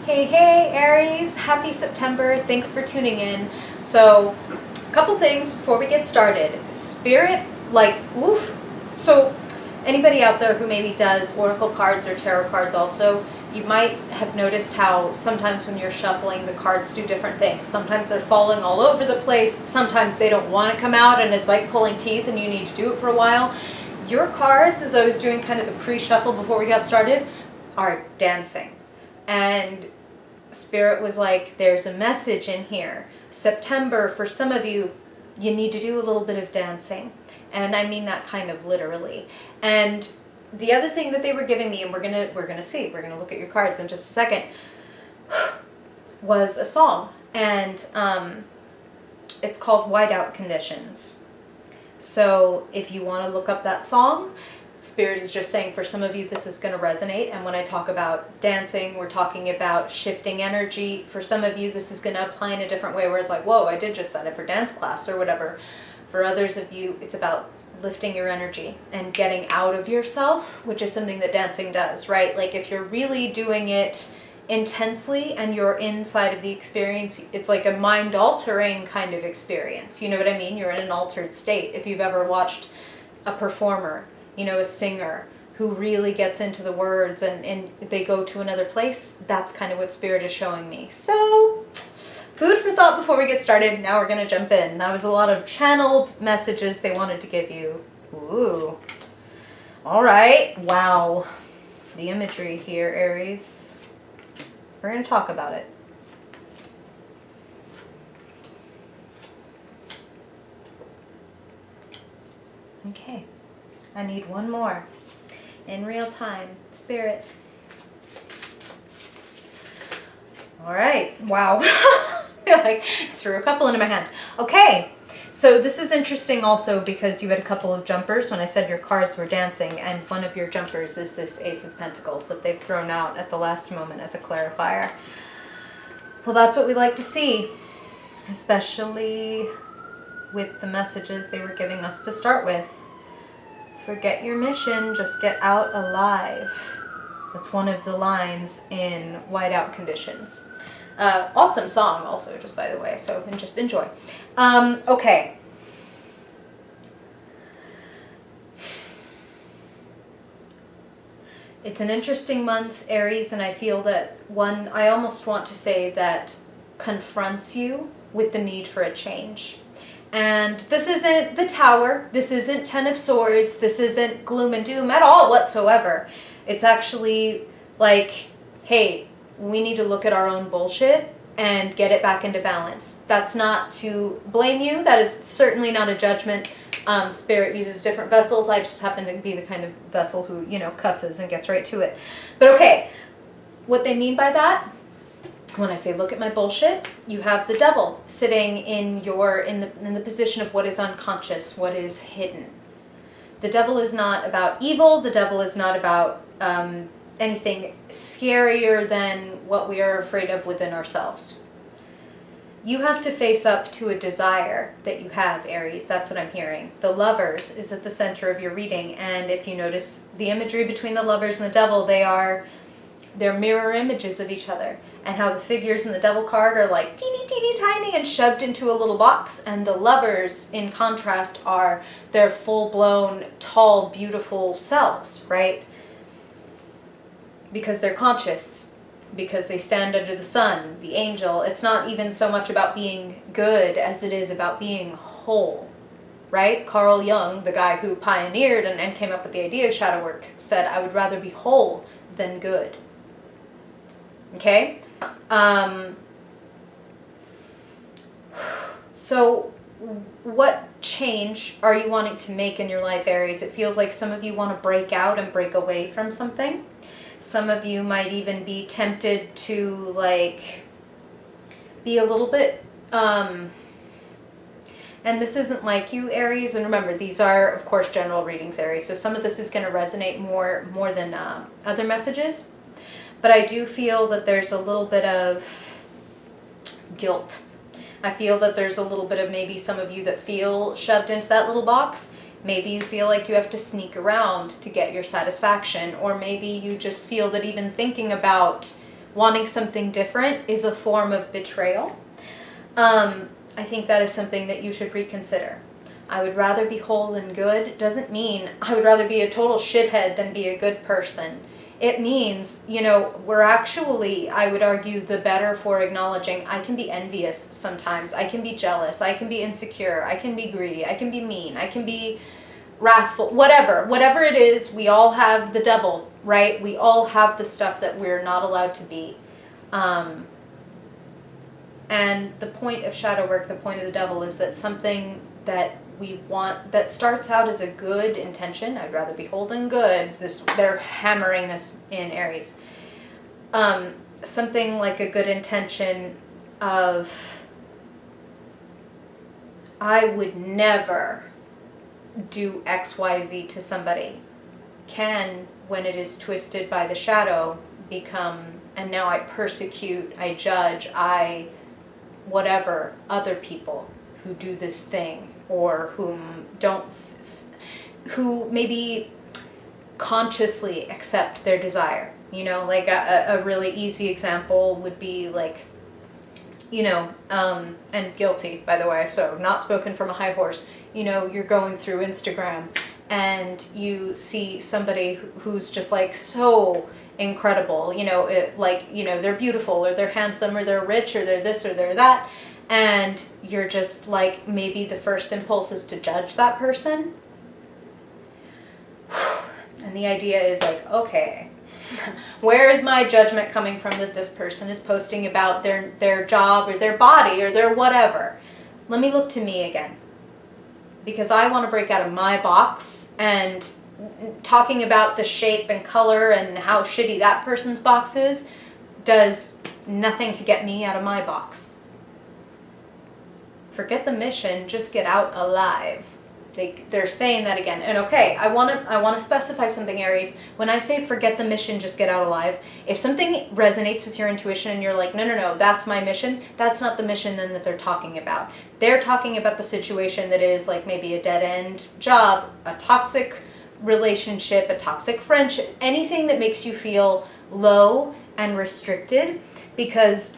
Hey, Aries, happy September. Thanks for tuning in. So, a couple things before we get started. Spirit, oof. So, anybody out there who maybe does oracle cards or tarot cards also, you might have noticed how sometimes when you're shuffling, the cards do different things. Sometimes they're falling all over the place. Sometimes they don't want to come out and it's like pulling teeth and you need to do it for a while. Your cards, as I was doing kind of the pre-shuffle before we got started, are dancing. And Spirit was like, there's a message in here. September, for some of you, you need to do a little bit of dancing. And I mean that kind of literally. And the other thing that they were giving me, and we're gonna look at your cards in just a second, was a song. And it's called Whiteout Conditions. So if you want to look up that song, Spirit is just saying for some of you this is going to resonate. And when I talk about dancing, we're talking about shifting energy. For some of you, this is going to apply in a different way where it's like, whoa, I did just sign up for dance class or whatever. For others of you, it's about lifting your energy and getting out of yourself, which is something that dancing does, right? Like if you're really doing it intensely and you're inside of the experience, it's like a mind-altering kind of experience. You know what I mean? You're in an altered state. If you've ever watched a performer, a singer who really gets into the words and they go to another place, that's kind of what Spirit is showing me. So, food for thought before we get started. Now we're going to jump in. That was a lot of channeled messages they wanted to give you. Ooh. All right. Wow. The imagery here, Aries. We're going to talk about it. Okay. I need one more in real time. Spirit. All right. Wow. I threw a couple into my hand. Okay. So this is interesting also because you had a couple of jumpers when I said your cards were dancing, and one of your jumpers is this Ace of Pentacles that they've thrown out at the last moment as a clarifier. Well, that's what we like to see, especially with the messages they were giving us to start with. Forget your mission, just get out alive. That's one of the lines in Whiteout Conditions. Awesome song also, just by the way, so just enjoy. Okay. It's an interesting month, Aries, and I feel that I almost want to say that confronts you with the need for a change. And this isn't the Tower, this isn't Ten of Swords, this isn't gloom and doom at all whatsoever. It's actually like, hey, we need to look at our own bullshit and get it back into balance. That's not to blame you, that is certainly not a judgment. Spirit uses different vessels, I just happen to be the kind of vessel who, cusses and gets right to it. But okay, what they mean by that, when I say look at my bullshit, you have the devil sitting in the position of what is unconscious, what is hidden. The devil is not about evil. The devil is not about anything scarier than what we are afraid of within ourselves. You have to face up to a desire that you have, Aries. That's what I'm hearing. The Lovers is at the center of your reading, and if you notice the imagery between the Lovers and the devil, they're mirror images of each other. And how the figures in the devil card are like teeny tiny and shoved into a little box, and the Lovers in contrast are their full-blown, tall, beautiful selves, right? Because they're conscious, because they stand under the sun, the angel. It's not even so much about being good as it is about being whole, right? Carl Jung, the guy who pioneered and came up with the idea of shadow work, said, I would rather be whole than good. Okay? So what change are you wanting to make in your life, Aries? It feels like some of you want to break out and break away from something. Some of you might even be tempted to be a little bit, and this isn't like you, Aries, and remember, these are, of course, general readings, Aries, so some of this is going to resonate more than other messages. But I do feel that there's a little bit of guilt. I feel that there's a little bit of maybe some of you that feel shoved into that little box. Maybe you feel like you have to sneak around to get your satisfaction, or maybe you just feel that even thinking about wanting something different is a form of betrayal. I think that is something that you should reconsider. I would rather be whole and good doesn't mean I would rather be a total shithead than be a good person. It means, we're actually, I would argue, the better for acknowledging I can be envious sometimes. I can be jealous. I can be insecure. I can be greedy. I can be mean. I can be wrathful. Whatever it is, we all have the devil, right? We all have the stuff that we're not allowed to be. And the point of shadow work, the point of the devil, is that something that we want that starts out as a good intention. I'd rather be whole than good. They're hammering this in Aries. Something like a good intention of, I would never do XYZ to somebody, can, when it is twisted by the shadow, become, and now I persecute, I judge, I whatever other people who do this thing, or who maybe consciously accept their desire. Like a really easy example would be like, and guilty, by the way, so not spoken from a high horse. You're going through Instagram and you see somebody who's just like so incredible, they're beautiful, or they're handsome, or they're rich, or they're this, or they're that, and you're just like, maybe the first impulse is to judge that person. And the idea is like, okay, where is my judgment coming from that this person is posting about their job, or their body, or their whatever? Let me look to me again, because I want to break out of my box, and talking about the shape and color and how shitty that person's box is does nothing to get me out of my box. Forget the mission, just get out alive. They're saying that again. And okay, I want to specify something, Aries. When I say forget the mission, just get out alive, if something resonates with your intuition and you're like, no, that's my mission, that's not the mission then that they're talking about. They're talking about the situation that is like maybe a dead-end job, a toxic relationship, a toxic friendship, anything that makes you feel low and restricted, because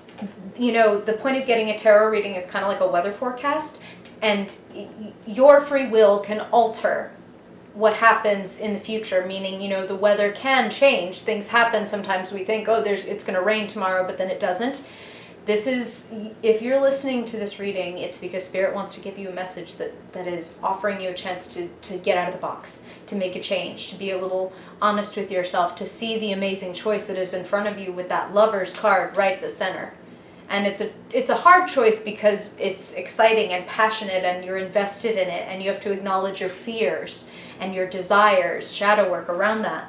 the point of getting a tarot reading is kind of like a weather forecast, and your free will can alter what happens in the future, meaning the weather can change. Things happen. Sometimes we think, it's going to rain tomorrow, but then it doesn't. This is, if you're listening to this reading, it's because Spirit wants to give you a message that is offering you a chance to get out of the box, to make a change, to be a little honest with yourself, to see the amazing choice that is in front of you with that Lover's card right at the center. And it's a hard choice because it's exciting and passionate and you're invested in it, and you have to acknowledge your fears and your desires, shadow work around that.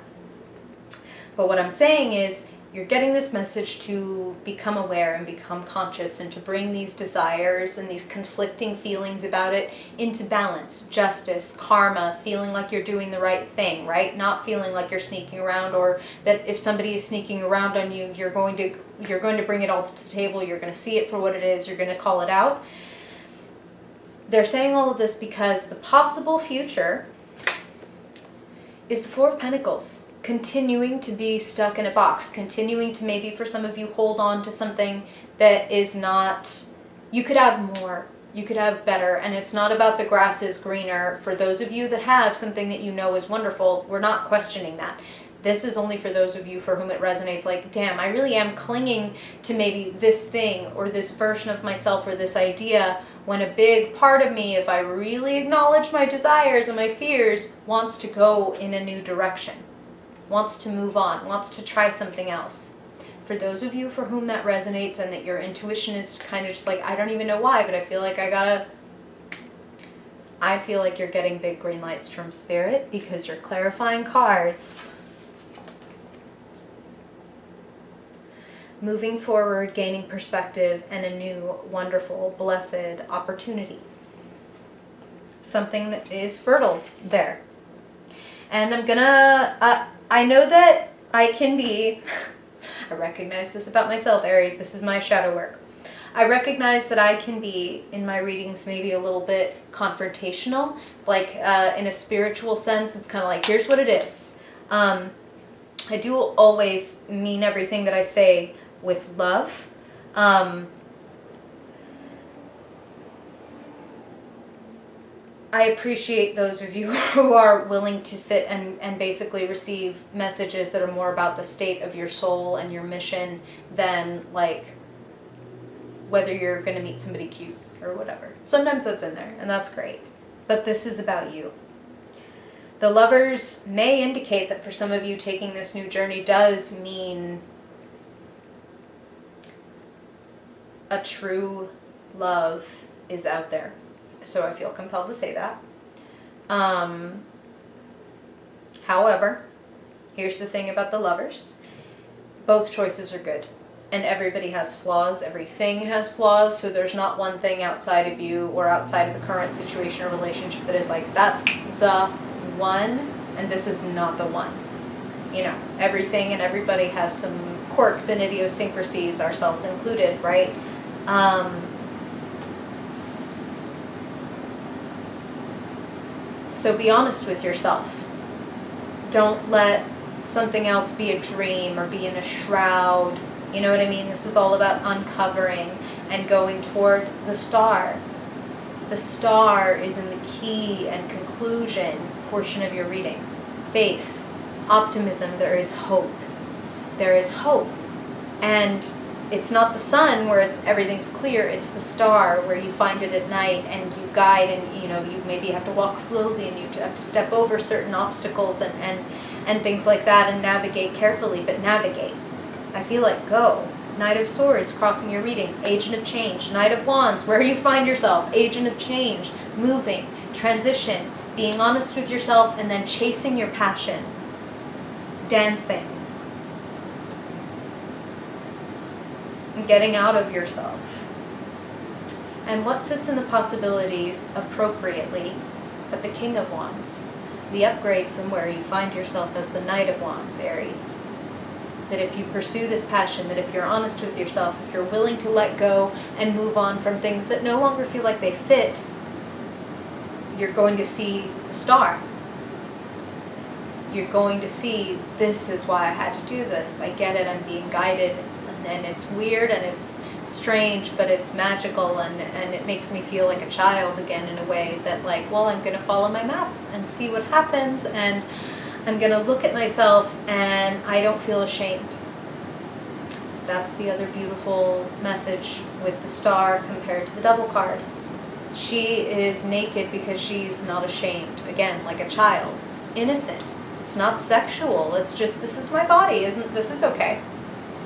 But what I'm saying is, you're getting this message to become aware and become conscious, and to bring these desires and these conflicting feelings about it into balance, justice, karma, feeling like you're doing the right thing, right? Not feeling like you're sneaking around, or that if somebody is sneaking around on you, you're going to bring it all to the table, you're going to see it for what it is, you're going to call it out. They're saying all of this because the possible future is the Four of Pentacles. Continuing to be stuck in a box, continuing to maybe for some of you hold on to something that is not, you could have more, you could have better, and it's not about the grass is greener. For those of you that have something that is wonderful, we're not questioning that. This is only for those of you for whom it resonates like, damn, I really am clinging to maybe this thing or this version of myself or this idea, when a big part of me, if I really acknowledge my desires and my fears, wants to go in a new direction, wants to move on, wants to try something else. For those of you for whom that resonates and that your intuition is kind of just like, I don't even know why, but I feel like you're getting big green lights from Spirit because you're clarifying cards. Moving forward, gaining perspective, and a new, wonderful, blessed opportunity. Something that is fertile there. And I know that I can be, I recognize this about myself, Aries, this is my shadow work. I recognize that I can be, in my readings, maybe a little bit confrontational, like in a spiritual sense. It's kind of like, here's what it is. I do always mean everything that I say, with love. I appreciate those of you who are willing to sit and basically receive messages that are more about the state of your soul and your mission than like whether you're going to meet somebody cute or whatever. Sometimes that's in there, and that's great. But this is about you. The Lovers may indicate that for some of you, taking this new journey does mean a true love is out there. So I feel compelled to say that. However, here's the thing about the Lovers. Both choices are good. And everybody has flaws. Everything has flaws. So there's not one thing outside of you or outside of the current situation or relationship that is like, that's the one, and this is not the one. You know, everything and everybody has some quirks and idiosyncrasies, ourselves included, right? So be honest with yourself. Don't let something else be a dream or be in a shroud. You know what I mean? This is all about uncovering and going toward the star. The star is in the key and conclusion portion of your reading. Faith, optimism, there is hope. There is hope. And it's not the sun where everything's clear, it's the star where you find it at night and you guide, and you know, you maybe have to walk slowly and you have to step over certain obstacles and things like that and navigate carefully, but navigate. I feel like go. Knight of Swords, crossing your reading. Agent of Change. Knight of Wands, where you find yourself. Agent of Change. Moving. Transition. Being honest with yourself and then chasing your passion. Dancing. And getting out of yourself. And what sits in the possibilities appropriately but the King of Wands. The upgrade from where you find yourself as the Knight of Wands, Aries. That if you pursue this passion, that if you're honest with yourself, if you're willing to let go and move on from things that no longer feel like they fit, you're going to see the star. You're going to see, this is why I had to do this. I get it, I'm being guided. And it's weird and it's strange, but it's magical, and it makes me feel like a child again in a way that like, well, I'm going to follow my map and see what happens, and I'm going to look at myself and I don't feel ashamed. That's the other beautiful message with the star compared to the Devil card. She is naked because she's not ashamed. Again, like a child. Innocent. It's not sexual. It's just, this is my body. This is okay.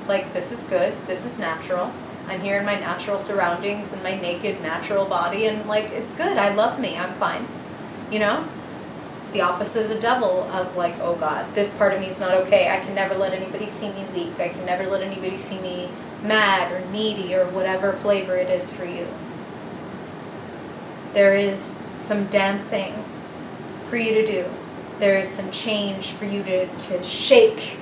Like, this is good. This is natural. I'm here in my natural surroundings and my naked natural body, and like, it's good. I love me. I'm fine. You know? The opposite of the Devil of like, oh God, this part of me is not okay. I can never let anybody see me weak. I can never let anybody see me mad or needy or whatever flavor it is for you. There is some dancing for you to do. There is some change for you to shake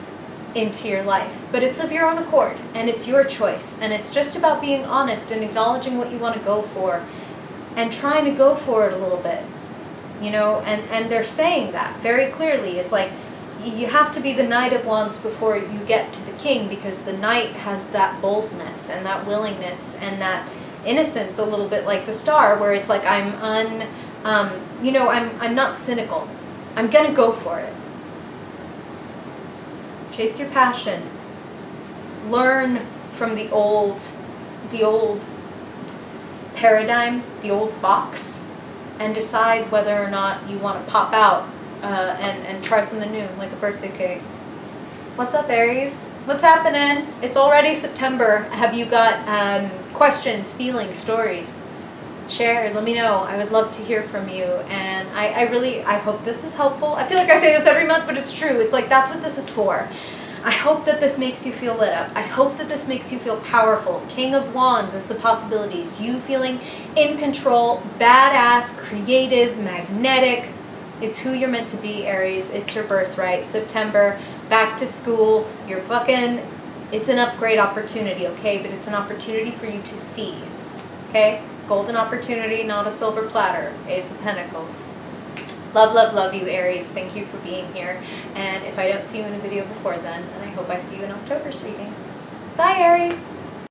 into your life. But it's of your own accord, and it's your choice. And it's just about being honest and acknowledging what you want to go for and trying to go for it a little bit. You know, and they're saying that very clearly. It's like, you have to be the Knight of Wands before you get to the King, because the Knight has that boldness and that willingness and that innocence, a little bit like the star, where it's like, I'm not cynical. I'm gonna go for it. Chase your passion. Learn from the old paradigm, the old box, and decide whether or not you want to pop out and try something new, like a birthday cake. What's up, Aries? What's happening? It's already September. Have you got questions, feelings, stories? Share, let me know. I would love to hear from you. And I hope this is helpful. I feel like I say this every month, but it's true. It's like, that's what this is for. I hope that this makes you feel lit up. I hope that this makes you feel powerful. King of Wands is the possibilities. You feeling in control, badass, creative, magnetic. It's who you're meant to be, Aries. It's your birthright. September, back to school. It's an upgrade opportunity, okay? But it's an opportunity for you to seize, okay? Golden opportunity, not a silver platter. Ace of Pentacles. Love, love, love you, Aries. Thank you for being here. And if I don't see you in a video before then I hope I see you in October's reading. Bye, Aries.